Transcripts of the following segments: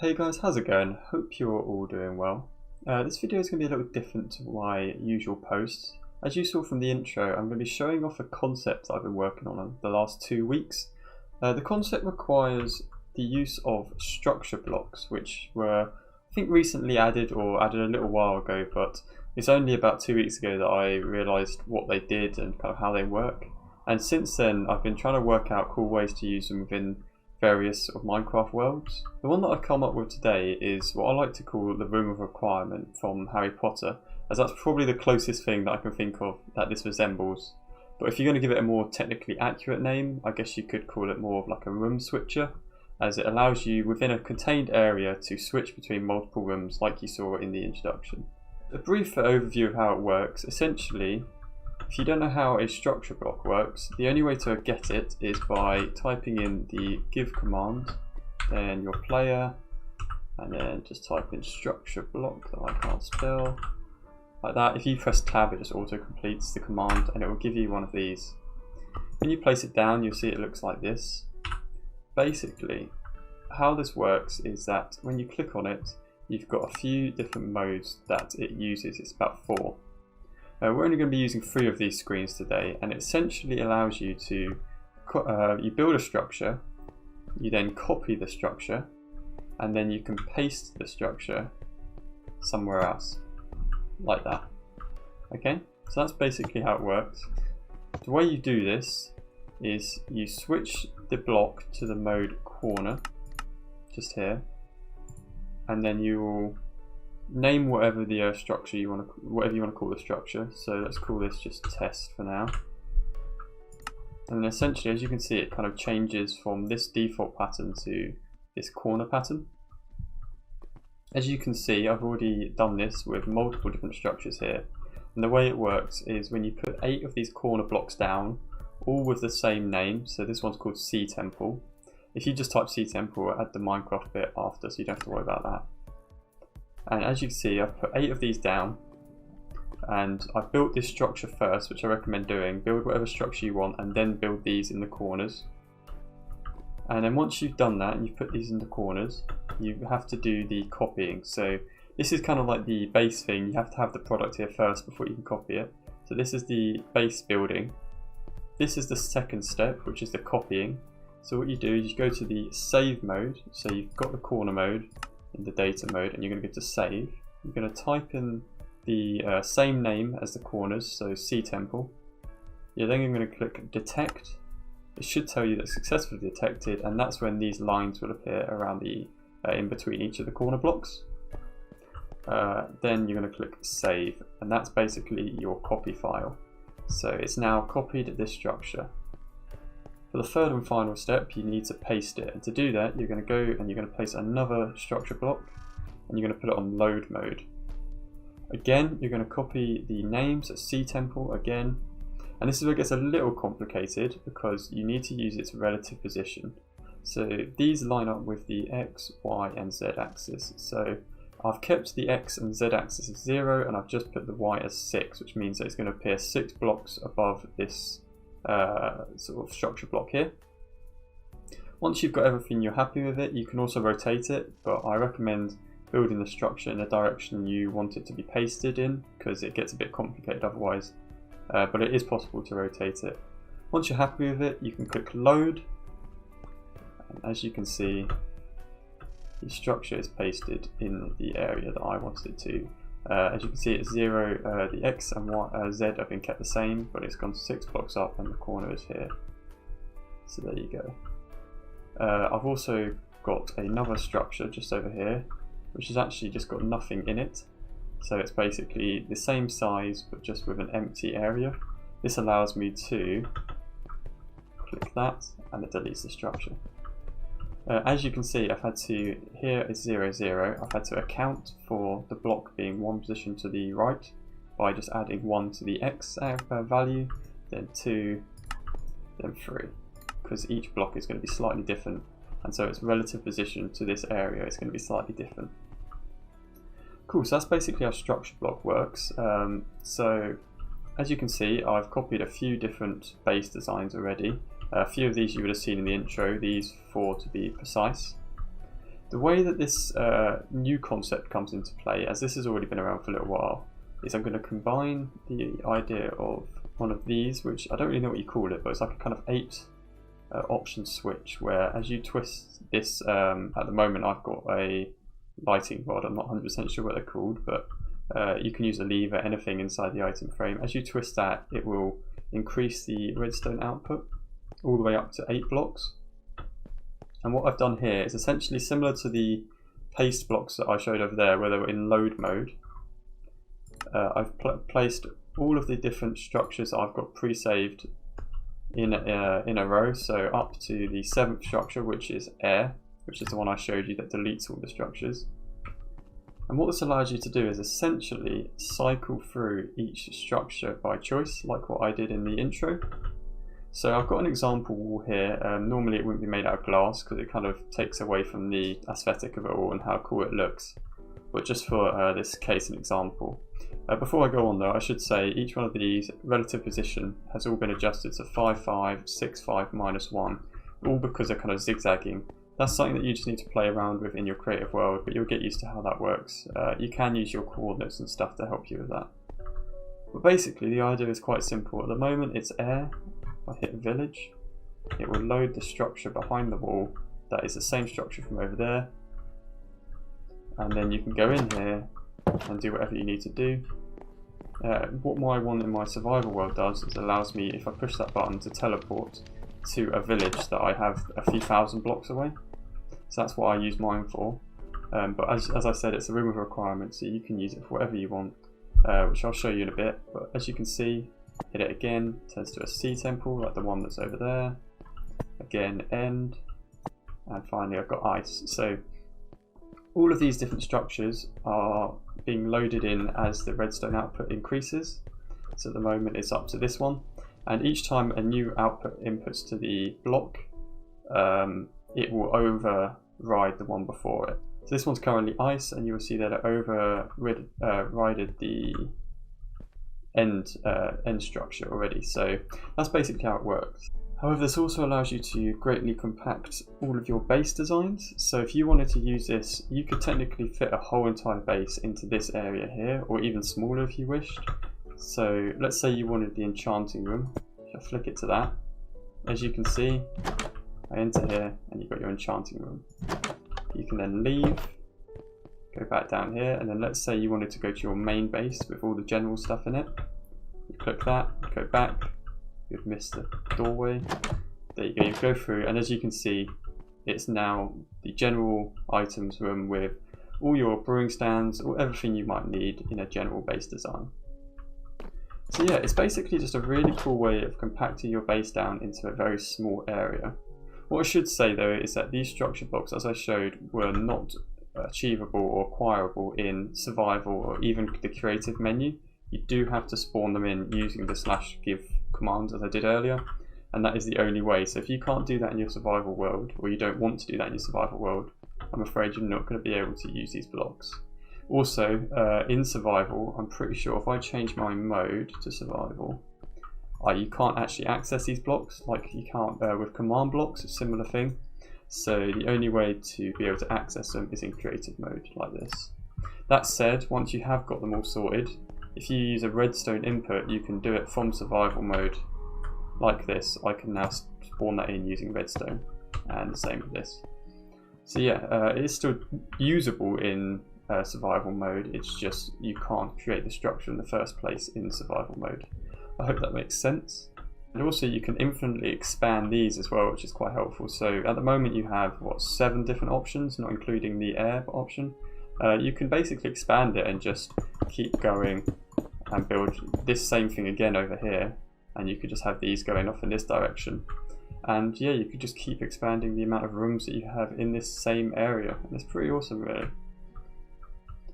Hey guys, how's it going? Hope you're all doing well. This video is going to be a little different to my usual posts. As you saw from the intro, I'm going to be showing off a concept I've been working on the last 2 weeks. The concept requires the use of structure blocks, which were, I think, recently added or added a little while ago, but it's only about 2 weeks ago that I realised what they did and kind of how they work. And since then, I've been trying to work out cool ways to use them within various sort of Minecraft worlds. The one that I've come up with today is what I like to call the Room of Requirement from Harry Potter, as that's probably the closest thing that I can think of that this resembles. But if you're going to give it a more technically accurate name, I guess you could call it more of like a room switcher, as it allows you within a contained area to switch between multiple rooms like you saw in the introduction. A brief overview of how it works. Essentially, if you don't know how a structure block works, the only way to get it is by typing in the give command, then your player, and then just type in structure block that I can't spell, like that. If you press tab, it just auto completes the command and it will give you one of these. When you place it down, you'll see it looks like this. Basically, how this works is that when you click on it, you've got a few different modes that it uses. It's about 4. We're only going to be using 3 of these screens today, and it essentially allows you to you build a structure, you then copy the structure, and then you can paste the structure somewhere else, like that. Okay, so that's basically how it works. The way you do this is you switch the block to the mode corner, just here, and then you will name whatever the structure you want to, whatever you want to call the structure. So let's call this just test for now. And then essentially, as you can see, it kind of changes from this default pattern to this corner pattern. As you can see, I've already done this with multiple different structures here. And the way it works is when you put 8 of these corner blocks down, all with the same name. So this one's called Sea Temple. If you just type Sea Temple, add the Minecraft bit after, so you don't have to worry about that. And as you can see, I've put 8 of these down, and I've built this structure first, which I recommend doing. Build whatever structure you want, and then build these in the corners. And then once you've done that, and you've put these in the corners, you have to do the copying. So this is kind of like the base thing. You have to have the product here first before you can copy it. So this is the base building. This is the second step, which is the copying. So what you do is you go to the save mode. So you've got the corner mode in the data mode, and you're going to go to save. You're going to type in the same name as the corners, so Sea Temple. You're then going to click detect. It should tell you that successfully detected, and that's when these lines will appear around the in between each of the corner blocks. Then you're going to click save, and that's basically your copy file. So it's now copied this structure. For the third and final step, you need to paste it, and to do that you're going to go and you're going to place another structure block, and you're going to put it on load mode. Again, you're going to copy the names at Sea Temple again, and this is where it gets a little complicated because you need to use its relative position. So these line up with the X, Y and Z axis. So I've kept the X and Z axis as 0, and I've just put the Y as 6, which means that it's going to appear 6 blocks above this sort of structure block here. Once you've got everything you're happy with it, you can also rotate it, but I recommend building the structure in the direction you want it to be pasted in, because it gets a bit complicated otherwise, but it is possible to rotate it. Once you're happy with it, you can click load, and as you can see, the structure is pasted in the area that I wanted it to. As you can see, it's 0, the X and Y, Z have been kept the same, but it's gone 6 blocks up and the corner is here. So there you go. I've also got another structure just over here, which has actually just got nothing in it. So it's basically the same size, but just with an empty area. This allows me to click that, and it deletes the structure. As you can see, I've had to, here is 0, 0, I've had to account for the block being 1 position to the right by just adding 1 to the X value, then 2, then 3, because each block is going to be slightly different, and so its relative position to this area is going to be slightly different. Cool, so that's basically how structure block works. So as you can see, I've copied a few different base designs already. A few of these you would have seen in the intro, these 4 to be precise. The way that this new concept comes into play, as this has already been around for a little while, is I'm going to combine the idea of one of these, which I don't really know what you call it, but it's like a kind of 8 option switch, where as you twist this, at the moment I've got a lighting rod, I'm not 100% sure what they're called, but you can use a lever, anything inside the item frame. As you twist that, it will increase the redstone output all the way up to 8 blocks. And what I've done here is essentially similar to the paste blocks that I showed over there, where they were in load mode. I've placed all of the different structures I've got pre-saved in a row, so up to the 7th structure, which is air, which is the one I showed you that deletes all the structures. And what this allows you to do is essentially cycle through each structure by choice, like what I did in the intro. So I've got an example wall here. Normally it wouldn't be made out of glass because it kind of takes away from the aesthetic of it all and how cool it looks. But just for this case and example. Before I go on though, I should say each one of these relative position has all been adjusted to 5, 5, 6, 5, -1, all because they're kind of zigzagging. That's something that you just need to play around with in your creative world, but you'll get used to how that works. You can use your coordinates and stuff to help you with that. But basically the idea is quite simple. At the moment it's air. If I hit village, it will load the structure behind the wall that is the same structure from over there. And then you can go in here and do whatever you need to do. What my one in my survival world does is allows me, if I push that button, to teleport to a village that I have a few thousand blocks away. So that's what I use mine for. But as I said, it's a room of requirements, so you can use it for whatever you want, which I'll show you in a bit. But as you can see, hit it again, turns to a sea temple like the one that's over there. Again, end, and finally I've got ice. So all of these different structures are being loaded in as the redstone output increases. So at the moment it's up to this one, and each time a new output inputs to the block, it will override the one before it. So this one's currently ice, and you'll see that it overrided the end structure already. So that's basically how it works. However, this also allows you to greatly compact all of your base designs. So if you wanted to use this, you could technically fit a whole entire base into this area here, or even smaller if you wished. So let's say you wanted the enchanting room. If I flick it to that, as you can see, I enter here and you've got your enchanting room. You can then leave, go back down here, and then let's say you wanted to go to your main base with all the general stuff in it. You click that, go back. You've missed the doorway. There you go, you go through, and as you can see, it's now the general items room with all your brewing stands, or everything you might need in a general base design. So yeah, it's basically just a really cool way of compacting your base down into a very small area. What I should say though is that these structure blocks, as I showed, were not achievable or acquirable in survival or even the creative menu. You do have to spawn them in using the /give command as I did earlier, and that is the only way. So if you can't do that in your survival world, or you don't want to do that in your survival world, I'm afraid you're not going to be able to use these blocks. Also, in survival, I'm pretty sure if I change my mode to survival, you can't actually access these blocks like you can't with command blocks, a similar thing. So the only way to be able to access them is in creative mode like this. That said, once you have got them all sorted, if you use a redstone input, you can do it from survival mode like this. I can now spawn that in using redstone, and the same with this. So yeah, it is still usable in survival mode, it's just you can't create the structure in the first place in survival mode. I hope that makes sense. And also you can infinitely expand these as well, which is quite helpful. So at the moment you have, what, 7 different options, not including the air option. You can basically expand it and just keep going and build this same thing again over here, and you could just have these going off in this direction. And yeah, you could just keep expanding the amount of rooms that you have in this same area, and it's pretty awesome really.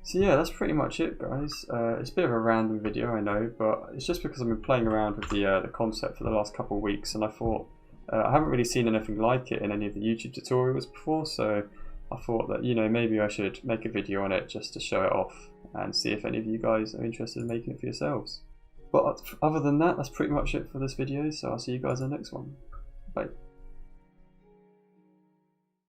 So yeah, that's pretty much it guys. It's a bit of a random video, I know, but it's just because I've been playing around with the concept for the last couple of weeks, and I thought, I haven't really seen anything like it in any of the YouTube tutorials before, so I thought that, you know, maybe I should make a video on it just to show it off and see if any of you guys are interested in making it for yourselves. But other than that, that's pretty much it for this video, so I'll see you guys in the next one. Bye.